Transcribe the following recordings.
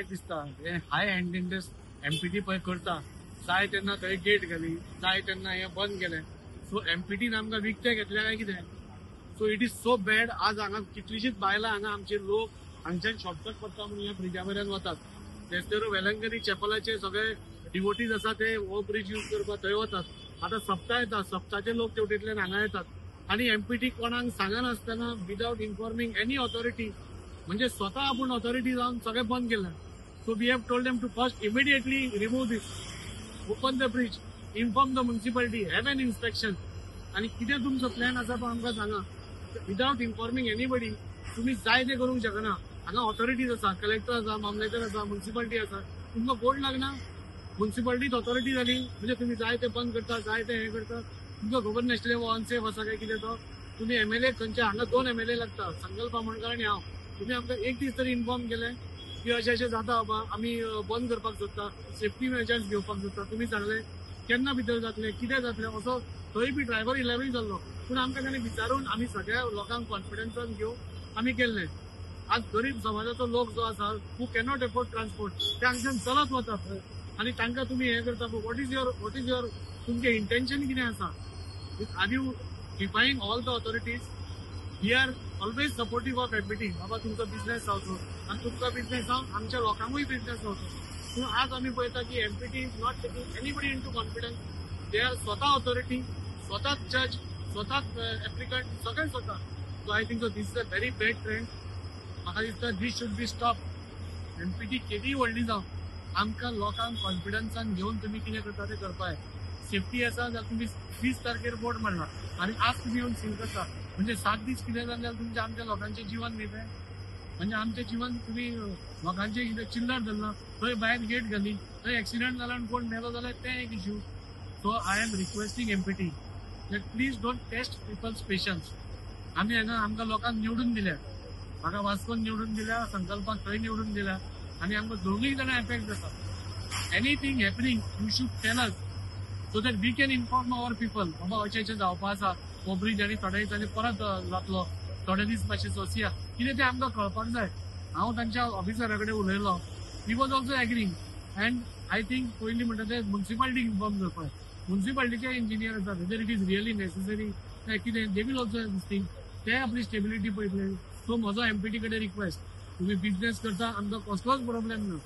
वायट दिसता हे हाय हँडिंगनेस एमपीटी पळय करता जाय तेन्ना थंय गेट घाली जाय तेन्ना हे बंद केले सो एमपीटीन आमकां विकते घेतले काय कितें so it is so bad आज हांगा कितलीशीच बायलां हांगा आमचे लोक हांगच्यान शॉर्टकट पडटा म्हणून ह्या ब्रिजा वयल्यान वतात तेच वेलंकनी चॅपलाचे सगळे डिवोटीज आसा ते हो ब्रिज यूज करपाक थंय वतात आता सप्ता येता सप्ताचे लोक तेवटेंतल्यान हांगा येतात आणि एमपीटी कोणाक सांगनासतना विदाउट इन्फॉर्मिंग एनी ऑथॉरिटी म्हणजे स्वतः आपूण ऑथॉरिटी जावन सगळें बंद केलें so we have told them to first immediately remove this open the bridge inform the municipality have an inspection आणि कितें तुमचो प्लॅन आसा तो आमकां सांगा विदाउट इन्फॉर्मिंग एनीबडी तुम्ही जाय ते करूंक शकना हांगा ऑथॉरिटीज आसा कलेक्टर आसा मामलेदार आसा म्युनिसिपालिटी आसा तुमकां बोर्ड लागना म्युनिसिपालिटीच ऑथॉरिटी जाली म्हणजे तुम्ही जाय ते बंद करता जाय ते हे करता तुमकां खबर नासलें वो अनसेफ आसा काय कितें तो तुम्ही एमएलए खंयचे हांगा 2 एमएलए लागता संकल्प आमोणकर आनी हांव तुम्ही आमकां एक दीस तरी इन्फॉर्म केलें की अशें अशें जाता बाबा आमी बंद करपाक सोदता सेफ्टी मेजर्स घेवपाक सोदता तुम्ही सांगले केन्ना भितर जातले कितें जातलें असो थंय बी ड्रायव्हर 11 जाल्लो पूण आमकां ताणें विचारून आमी सगळ्या लोकांक कॉन्फिडन्सान घेवन आमी केल्लें आज गरीब समाजाचो लोक जो आसा हू कॅनॉट एफोर्ड ट्रान्सपोर्ट ते हांगच्यान चलत वतात आनी तांकां तुमी हे करता वॉट इज युअर तुमचें इंटेन्शन कितें आसा are you defying all the authorities we are always supportive of MPT बाबा तुमचो बिझनेस जावचो आणि तुमचा बिझनेस जावन आमच्या लोकांकूय बिझनेस जावचो पूण आज आमी पळयता की empty is not taking anybody in to confidence they are स्वतः ऑथॉरिटी स्वतःच जज स्वतःच एप्लिकंट सगळे स्वतः so I think so this is a very bad trend म्हाका दिसता दीस शूड बी स्टॉप एमपीटी केदी व्हडली जावं आमकां लोकांक कॉन्फिडन्सान घेवन तुमी कितें करता ते करपाक सेफ्टी आसा जाल्यार तुमी 20 तारखेर बोर्ड मारला आणि आज तुम्ही येऊन सील करता म्हणजे 7 दीस कितें जालें जाल्यार तुमच्या आमच्या लोकांचें जीवन न्ही तें म्हणजे आमचें जीवन तुम्ही लोकांचें कितें चिल्लर धरला थंय भायर गेट घाली थंय एक्सिडेंट जाला आनी कोण मेलो जाल्यार तें एक issue so I am requesting MPT that please don't test people's patience आमी हांगा आमकां लोकांक निवडून दिल्या म्हाका वास्कोन निवडून दिल्या संकल्पाक थंय निवडून दिल्या आनी आमकां दोगूय जाणां एफेक्ट जाता anything happening you should tell us so that we can inform our people बाबा अशें जावपा आसा हो ब्रिज आनी थोड्या दिसांनी परत जातलो थोडे दीस मातशें सोंसया कितें तें आमकां कळपाक जाय हांव तांच्या ऑफिसरा कडेन उलयलो he was also agreeing and I think पयलीं म्हणटा तें म्युनिसिपालिटीक इन्फॉर्म करपाक म्युनिसिपालिटीचे इंजिनियर आसा whether it is really necessary काय कितें दे वील ऑल्सो दिस ते आपली स्टेबिलिटी पळयतले सो म्हजो एमपीटी कडेन रिक्वेस्ट तुम्ही बिझनेस करता आमकां कसलोच प्रॉब्लेम ना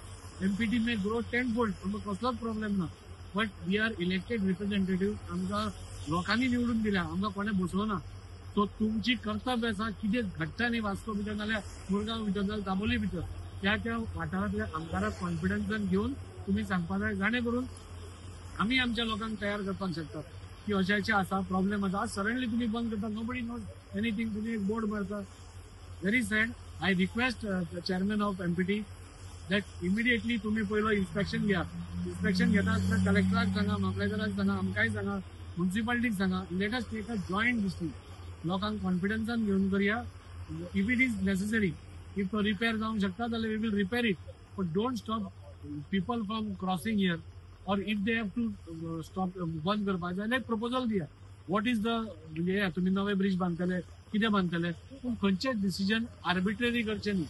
एमपीटी मे ग्रो 10 फोल्ड आमकां कसलोच प्रॉब्लेम ना but we are elected representative आमकां लोकांनी निवडून दिल्या आमकां कोणें बसवना सो तुमची कर्तव्य आसा कितें घडटा न्ही वास्को भितर नाल्यार मुरगांव भितर जाल्यार दाबोली भितर त्या वाठारांतल्या आमदाराक कॉन्फिडन्सान घेवन तुमी सांगपा जाय जाणे करून आमी आमच्या लोकांक तयार करपाक शकतात की अशें आसा प्रॉब्लेम आसा आज सडनली तुमी बंद करता नो बडी नोज एनीथींग तुमी एक बोर्ड मारता very sad I request chairman of empty that immediately तुम्ही पयलो इन्स्पेक्शन घ्या इन्स्पेक्शन घेता आसतना कलेक्टराक सांगा मामलेदाराक सांगा आमकांय सांगा म्युनिसिपालिटीक सांगा let us take a joint decision लोकांक कॉन्फिडन्सान घेवन करूया if it is necessary if तो रिपेअर जावंक शकता जाल्यार we will repair it but don't stop people from crossing here or if they have to stop बंद करपाक जाय लायक प्रपोजल दिया वॉट इज द म्हणजे तुमी नवे ब्रिज बांदतले कितें बांदतले पूण खंयचेच डिसिजन आर्बिट्ररी करचें न्ही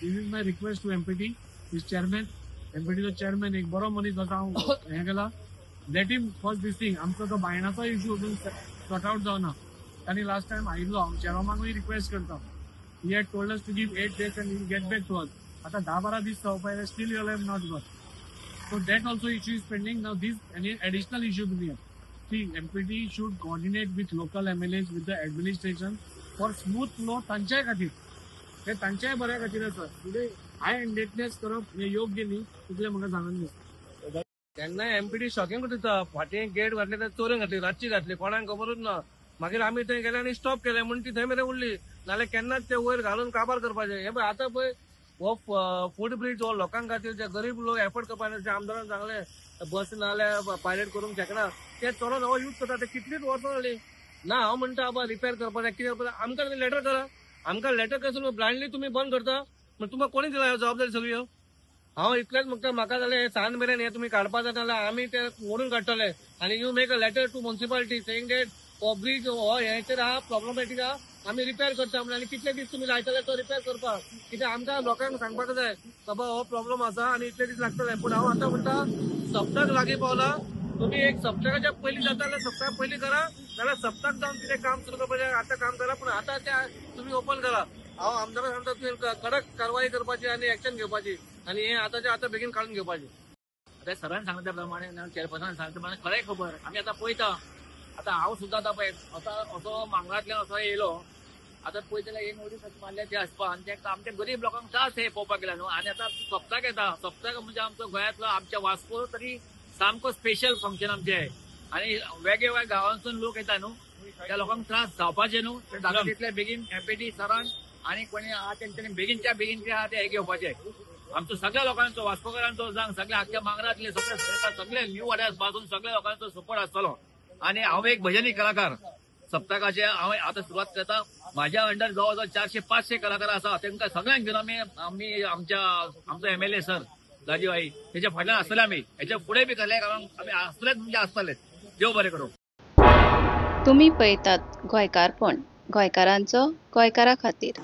this is my request to MPT is chairman एमपीटीचो चेअरमॅन एक बरो मनीस आसा हांव हें केला let him first this thing आमचो तो बायणाचो इश्यू अजून सॉर्ट आउट जावना तांणी लास्ट टायम आयिल्लो हांव चेरोमाकूय रिक्वेस्ट करता he had told us to give 8 days and will get back to us आतां 10-12 दीस जावपाक still you have not got so that also issue is pending नाव दीस एनी एडिशनल इश्यू तुमी see MPT should coordinate with local MLAs with the administration for smooth flow तांच्याय खातीर हे तांच्याय बऱ्या खातीर आसा कितें हाय हँडेडनेस करप हें योग्य न्ही तितलें म्हाका सांगून दिसता तेन्ना एमपीटी शॉकिंग दिता फाटीं गेट घातले ते चोरून घातली रातची घातली कोणाक खबरूच ना मागीर आमी थंय गेले आनी स्टॉप केले म्हणून ती थंय मेरेन उरली नाल्यार केन्नाच ते वयर घालून काबार करपाचें हे पळय आतां पळय हो फूड ब्रिज हो लोकांक खातीर जे गरीब लोक एफोर्ड करपाक जे आमदारान सांगले बस नाल्यार पायलट करूंक शकना ते चोरून हो यूज करता ते कितलीच वर्सां जालीं ना हांव म्हणटा बाबा रिपेअर करपाक कितें करपाक आमकां लेटर करा आमकां लेटर करून ब्लायंडली तुमी बंद करता पण तुमकां कोणी दिला जबाबदारी सगळी हांव इतलेंच म्हणटा म्हाका जाल्यार हे सांज मेरेन हे तुमी काडपाक जाता जाल्यार आमी ते मोडून काडटले आनी you make a letter to municipality saying that हो ब्रिज हो हेचेर आहा प्रॉब्लेमॅटीक आहा आम्ही रिपेअर करता म्हणून आणि कितले दीस तुम्ही लायतले तो रिपेअर करपाक कित्याक आमकां लोकांक सांगपाक जाय बाबा हो प्रॉब्लेम आसा आणि इतले दीस लागतले पूण हांव आतां म्हणटा सप्तक लागीं पावला तुम्ही एक सप्तकाच्या पयलीं जाता जाल्यार सप्तक पयलीं करा नाल्यार सप्तक जावन कितें काम सुरू करपाचें आतां काम करा पूण आतां त्या तुम्ही ओपन करा हांव आमदाराक सांगता तुम्ही कडक कारवाई करपाची आणि एक्शन घेवपाची आणि हे आतांच्या आतां बेगीन काडून घेवपाची. आता सरांनी सांगितल्या प्रमाणे चेअरपर्सन सांगता प्रमाणे खरें खबर आम्ही आता पळयता आता हांव सुद्दां आतां पळय असो मांगरांतल्यान असो येयलो आता पळयता एक नोटीस मारल्या ते आसपा आनी तें आमच्या गरीब लोकांक त्रास हे पळोवपाक गेल्या न्हू आनी आतां सप्तक येता सप्तक म्हणजे आमचो गोंयांतलो आमच्या वास्को तरी सामको स्पेशल फंक्शन आमचें आनी वेगवेगळ्या गांवांसून लोक येता न्हू त्या लोकांक त्रास जावपाचे न्हू ते जाता तितले बेगीन एमपीटी सरान आनी कोणी आहा तेंच्यांनी बेगीनच्या बेगीन ते आहा ते हे घेवपाचे आमचो सगळ्या लोकांचो वास्कोकारांचो जावं सगळ्या आख्या मांगरांतले सगळे न्यू वाड्यार पासून सगळ्या लोकांचो सपोर्ट आसतलो आणि हांव एक भजनी कलाकार सप्तकाचे हांव आतां सुरवात करता म्हाज्या अंडर जवळ जवळ 400-500 कलाकार आसा तांकां सगळ्यांक घेवन आमी आमचो एमएलए सर राजीव आई तेच्या फाटल्यान आसतले आमी हेच्या फुडें बी केले कारण आमी आसतलेच म्हणजे आसतलेच देव बरें करूं. तुम्ही पळयतात गोंयकारपण गोंयकारांचो गोंयकारा खातीर.